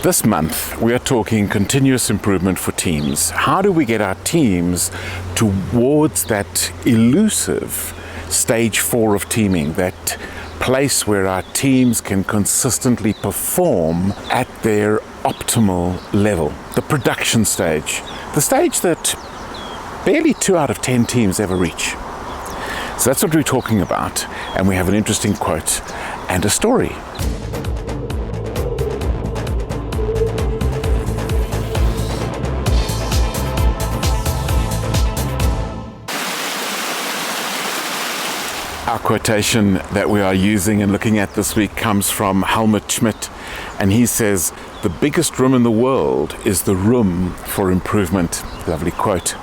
This month, we are talking continuous improvement for teams. How do we get our teams towards that elusive stage 4 of teaming, that place where our teams can consistently perform at their optimal level, the production stage, the stage that barely 2 out of 10 teams ever reach. So that's what we're talking about, and we have an interesting quote and a story. Our quotation that we are using and looking at this week comes from Helmut Schmidt, and he says, "The biggest room in the world is the room for improvement." Lovely quote.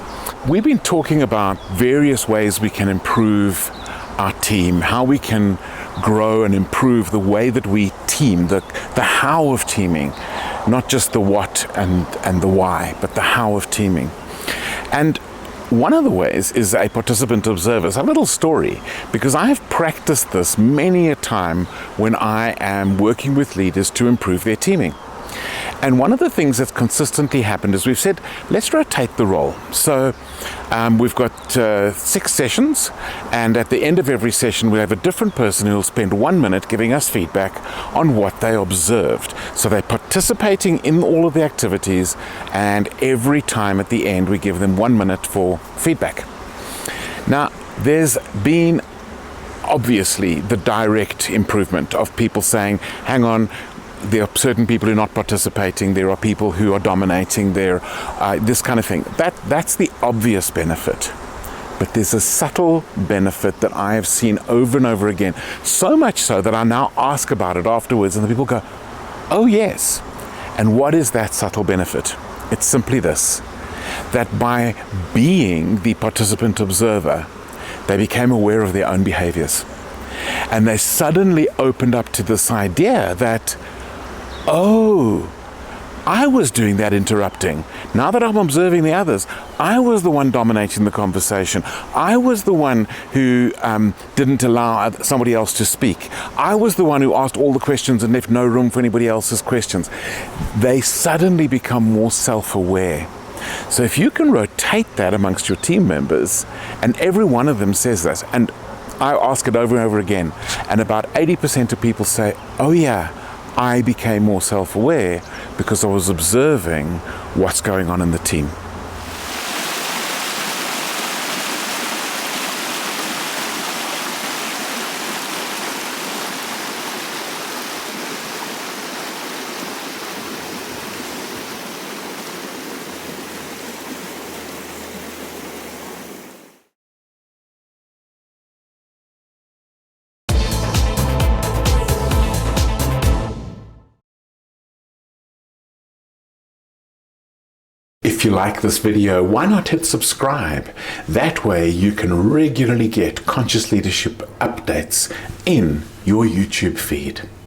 We've been talking about various ways we can improve our team, how we can grow and improve the way that we team, the how of teaming, not just the what and the why, but the how of teaming. And one of the ways is a participant observer. It's a little story, because I have practiced this many a time when I am working with leaders to improve their teaming. And one of the things that's consistently happened is we've said, let's rotate the role. So we've got 6 sessions, and at the end of every session, we have a different person who will spend 1 minute giving us feedback on what they observed. So they're participating in all of the activities, and every time at the end, we give them 1 minute for feedback. Now, there's been obviously the direct improvement of people saying, hang on, there are certain people who are not participating, there are people who are dominating, this kind of thing. That's the obvious benefit. But there's a subtle benefit that I have seen over and over again, so much so that I now ask about it afterwards, and the people go, oh yes. And what is that subtle benefit? It's simply this, that by being the participant observer, they became aware of their own behaviors. And they suddenly opened up to this idea that, oh, I was doing that interrupting. Now that I'm observing the others, I was the one dominating the conversation. I was the one who didn't allow somebody else to speak. I was the one who asked all the questions and left no room for anybody else's questions. They suddenly become more self-aware. So if you can rotate that amongst your team members, and every one of them says that, and I ask it over and over again, and about 80% of people say, oh yeah, I became more self-aware because I was observing what's going on in the team. If you like this video, why not hit subscribe? That way you can regularly get conscious leadership updates in your YouTube feed.